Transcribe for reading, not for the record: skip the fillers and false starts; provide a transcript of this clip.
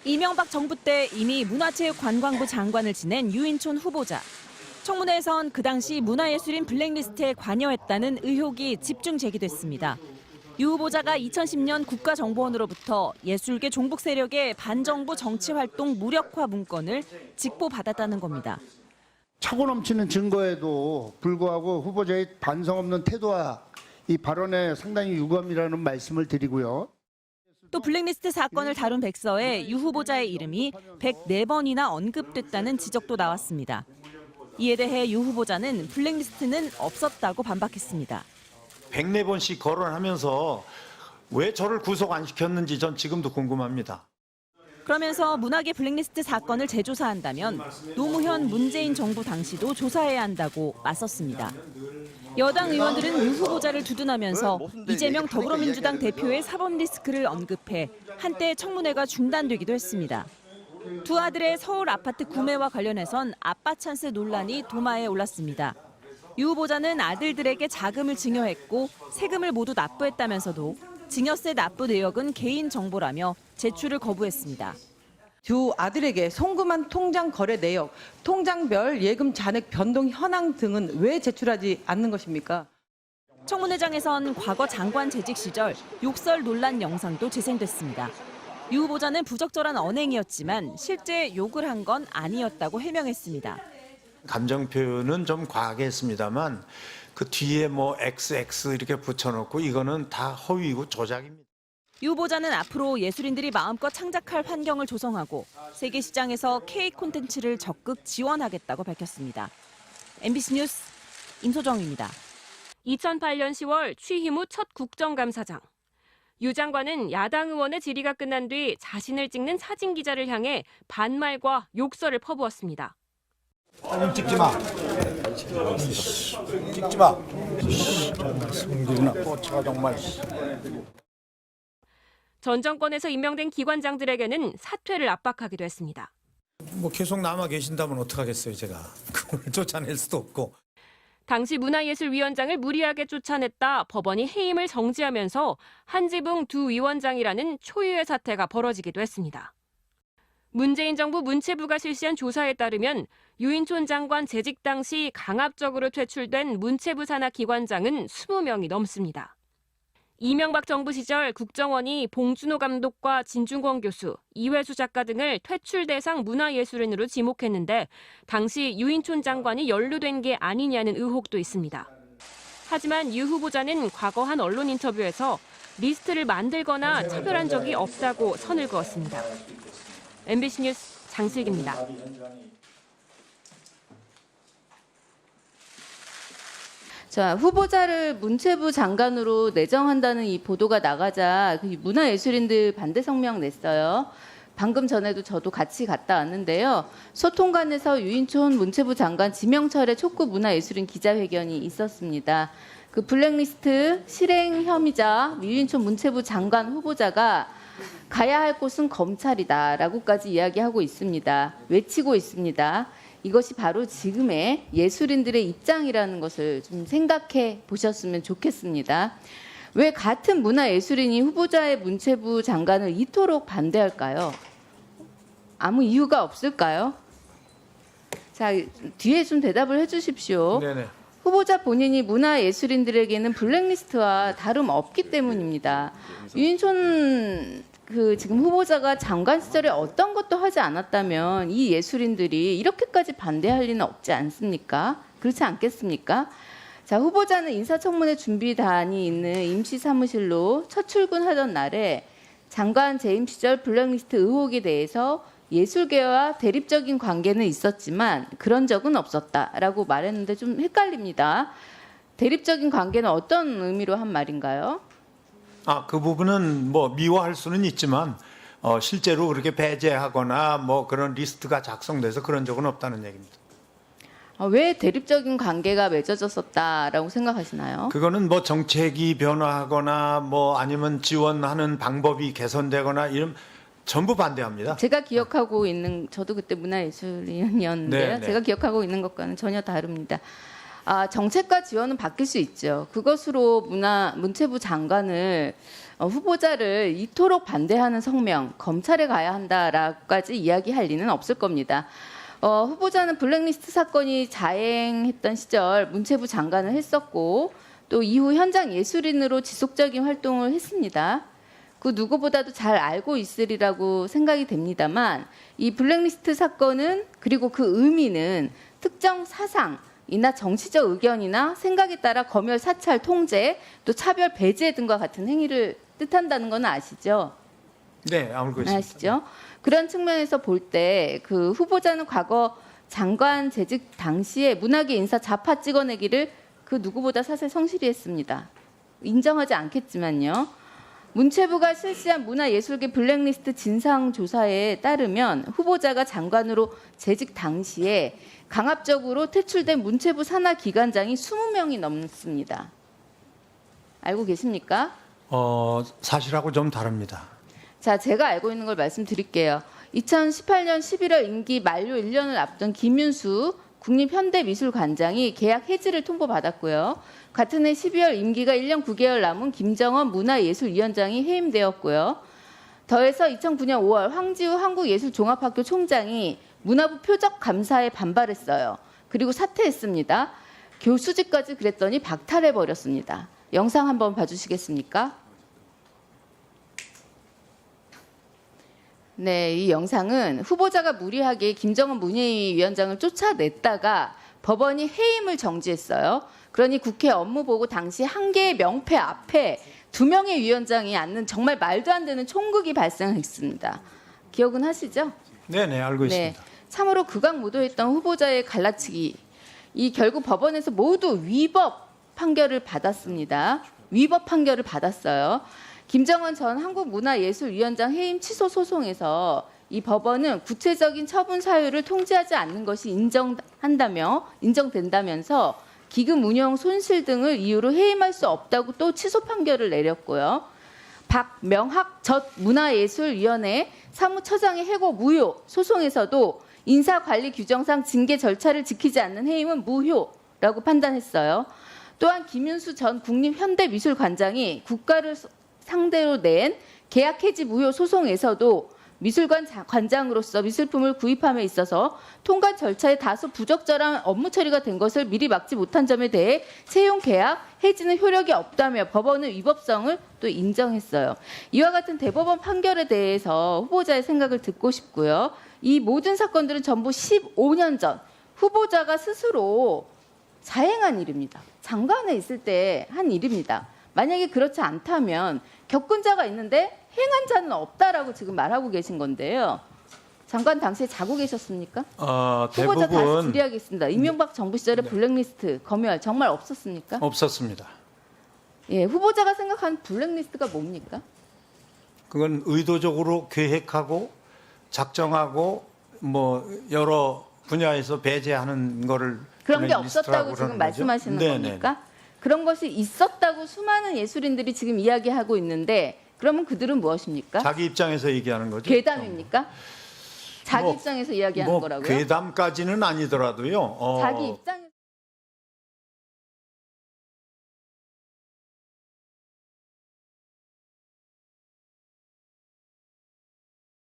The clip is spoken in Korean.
이명박 정부 때 이미 문화체육관광부 장관을 지낸 유인촌 후보자. 청문회에선 그 당시 문화예술인 블랙리스트에 관여했다는 의혹이 집중 제기됐습니다. 유 후보자가 2010년 국가정보원으로부터 예술계 종북 세력의 반정부 정치활동 무력화 문건을 직보받았다는 겁니다. 차고 넘치는 증거에도 불구하고 후보자의 반성 없는 태도와 이 발언에 상당히 유감이라는 말씀을 드리고요. 또 블랙리스트 사건을 다룬 백서에 유 후보자의 이름이 104번이나 언급됐다는 지적도 나왔습니다. 이에 대해 유 후보자는 블랙리스트는 없었다고 반박했습니다. 104번씩 거론하면서 왜 저를 구속 안 시켰는지 전 지금도 궁금합니다. 그러면서 문학의 블랙리스트 사건을 재조사한다면 노무현 문재인 정부 당시도 조사해야 한다고 맞섰습니다. 여당 의원들은 유 후보자를 두둔하면서 이재명 더불어민주당 대표의 사법 리스크를 언급해 한때 청문회가 중단되기도 했습니다. 두 아들의 서울 아파트 구매와 관련해선 아빠 찬스 논란이 도마에 올랐습니다. 유 후보자는 아들들에게 자금을 증여했고 세금을 모두 납부했다면서도 증여세 납부 내역은 개인 정보라며 제출을 거부했습니다. 두 아들에게 송금한 통장 거래 내역, 통장별 예금 잔액 변동 현황 등은 왜 제출하지 않는 것입니까? 청문회장에선 과거 장관 재직 시절 욕설 논란 영상도 재생됐습니다. 유 후보자는 부적절한 언행이었지만 실제 욕을 한 건 아니었다고 해명했습니다. 감정 표현은 좀 과하게 했습니다만 그 뒤에 뭐 XX 이렇게 붙여놓고 이거는 다 허위이고 조작입니다. 유 후보자는 앞으로 예술인들이 마음껏 창작할 환경을 조성하고 세계 시장에서 K 콘텐츠를 적극 지원하겠다고 밝혔습니다. MBC 뉴스 임소정입니다. 2008년 10월 취임 후 첫 국정감사장. 유 장관은 야당 의원의 질의가 끝난 뒤 자신을 찍는 사진 기자를 향해 반말과 욕설을 퍼부었습니다. 찍지 마. 찍지 마. 성질이나 뻗쳐가 정말. 전 정권에서 임명된 기관장들에게는 사퇴를 압박하기도 했습니다. 뭐 계속 남아 계신다면 어떡하겠어요, 제가. 그걸 쫓아낼 수도 없고. 당시 문화예술위원장을 무리하게 쫓아냈다 법원이 해임을 정지하면서 한지붕 두 위원장이라는 초유의 사태가 벌어지기도 했습니다. 문재인 정부 문체부가 실시한 조사에 따르면 유인촌 장관 재직 당시 강압적으로 퇴출된 문체부 산하 기관장은 20명이 넘습니다. 이명박 정부 시절 국정원이 봉준호 감독과 진중권 교수, 이회수 작가 등을 퇴출 대상 문화예술인으로 지목했는데 당시 유인촌 장관이 연루된 게 아니냐는 의혹도 있습니다. 하지만 유 후보자는 과거 한 언론 인터뷰에서 리스트를 만들거나 차별한 적이 없다고 선을 그었습니다. MBC 뉴스 장슬기입니다. 자, 후보자를 문체부 장관으로 내정한다는 이 보도가 나가자 문화예술인들 반대 성명 냈어요. 방금 전에도 저도 같이 갔다 왔는데요. 소통관에서 유인촌 문체부 장관 지명철의 촉구 문화예술인 기자회견이 있었습니다. 그 블랙리스트 실행 혐의자 유인촌 문체부 장관 후보자가 가야 할 곳은 검찰이다라고까지 이야기하고 있습니다. 외치고 있습니다. 이것이 바로 지금의 예술인들의 입장이라는 것을 좀 생각해 보셨으면 좋겠습니다. 왜 같은 문화예술인이 후보자의 문체부 장관을 이토록 반대할까요? 아무 이유가 없을까요? 자, 뒤에 좀 대답을 해 주십시오. 네네. 후보자 본인이 문화예술인들에게는 블랙리스트와 다름없기 때문입니다. 유인촌 지금 후보자가 장관 시절에 어떤 것도 하지 않았다면 이 예술인들이 이렇게까지 반대할 리는 없지 않습니까? 그렇지 않겠습니까? 자, 후보자는 인사청문회 준비단이 있는 임시사무실로 첫 출근하던 날에 장관 재임 시절 블랙리스트 의혹에 대해서 예술계와 대립적인 관계는 있었지만 그런 적은 없었다라고 말했는데 좀 헷갈립니다. 대립적인 관계는 어떤 의미로 한 말인가요? 그 부분은 뭐 미워할 수는 있지만 실제로 그렇게 배제하거나 뭐 그런 리스트가 작성돼서 그런 적은 없다는 얘기입니다. 왜 대립적인 관계가 맺어졌었다라고 생각하시나요? 그거는 뭐 정책이 변화하거나 뭐 아니면 지원하는 방법이 개선되거나 이런 전부 반대합니다. 제가 기억하고 있는 저도 그때 문화예술인이었는데요. 네. 제가 기억하고 있는 것과는 전혀 다릅니다. 정책과 지원은 바뀔 수 있죠. 그것으로 문체부 장관을 후보자를 이토록 반대하는 성명, 검찰에 가야 한다라고까지 이야기할 리는 없을 겁니다. 후보자는 블랙리스트 사건이 자행했던 시절 문체부 장관을 했었고 또 이후 현장 예술인으로 지속적인 활동을 했습니다. 그 누구보다도 잘 알고 있으리라고 생각이 됩니다만 이 블랙리스트 사건은 그리고 그 의미는 특정 사상이나 정치적 의견이나 생각에 따라 검열 사찰 통제 또 차별 배제 등과 같은 행위를 뜻한다는 건 아시죠? 네, 알고 있습니다. 아시죠? 그런 측면에서 볼 때 그 후보자는 과거 장관 재직 당시에 문화계 인사 좌파 찍어내기를 그 누구보다 사실 성실히 했습니다. 인정하지 않겠지만요. 문체부가 실시한 문화예술계 블랙리스트 진상조사에 따르면 후보자가 장관으로 재직 당시에 강압적으로 퇴출된 문체부 산하 기관장이 20명이 넘습니다. 알고 계십니까? 사실하고 좀 다릅니다. 자, 제가 알고 있는 걸 말씀드릴게요. 2018년 11월 임기 만료 1년을 앞둔 김윤수 국립현대미술관장이 계약 해지를 통보받았고요. 같은 해 12월 임기가 1년 9개월 남은 김정원 문화예술위원장이 해임되었고요. 더해서 2009년 5월 황지우 한국예술종합학교 총장이 문화부 표적 감사에 반발했어요. 그리고 사퇴했습니다. 교수직까지 그랬더니 박탈해버렸습니다. 영상 한번 봐주시겠습니까? 네, 이 영상은 후보자가 무리하게 김정은 문예위원장을 쫓아냈다가 법원이 해임을 정지했어요. 그러니 국회 업무보고 당시 한 개의 명패 앞에 2명의 위원장이 앉는 정말 말도 안 되는 총극이 발생했습니다. 기억은 하시죠? 네, 알고 있습니다. 참으로 극악무도했던 후보자의 갈라치기. 이 결국 법원에서 모두 위법 판결을 받았습니다. 위법 판결을 받았어요. 김정은 전 한국문화예술위원장 해임 취소 소송에서 이 법원은 구체적인 처분 사유를 통지하지 않는 것이 인정된다면서 기금 운영 손실 등을 이유로 해임할 수 없다고 또 취소 판결을 내렸고요. 박명학 전 문화예술위원회 사무처장의 해고 무효 소송에서도 인사관리 규정상 징계 절차를 지키지 않는 해임은 무효라고 판단했어요. 또한 김윤수 전 국립현대미술관장이 국가를 상대로 낸 계약 해지 무효 소송에서도 미술관 관장으로서 미술품을 구입함에 있어서 통관 절차에 다소 부적절한 업무 처리가 된 것을 미리 막지 못한 점에 대해 채용 계약 해지는 효력이 없다며 법원의 위법성을 또 인정했어요. 이와 같은 대법원 판결에 대해서 후보자의 생각을 듣고 싶고요. 이 모든 사건들은 전부 15년 전 후보자가 스스로 자행한 일입니다. 장관에 있을 때 한 일입니다. 만약에 그렇지 않다면 겪은 자가 있는데 행한 자는 없다라고 지금 말하고 계신 건데요. 장관 당시에 자고 계셨습니까? 후보자 다시 질의하겠습니다. 이명박 정부 시절에 블랙리스트, 검열 정말 없었습니까? 없었습니다. 예, 후보자가 생각하는 블랙리스트가 뭡니까? 그건 의도적으로 계획하고 작정하고 뭐 여러 분야에서 배제하는 거를 그런 게 그냥 없었다고 리스트라고 지금 그러는 말씀하시는 거죠? 겁니까? 그런 것이 있었다고 수많은 예술인들이 지금 이야기하고 있는데 그러면 그들은 무엇입니까? 자기 입장에서 얘기하는 거죠. 괴담입니까? 자기 뭐, 입장에서 이야기하는 거라고요? 괴담까지는 아니더라도요. 자기 입장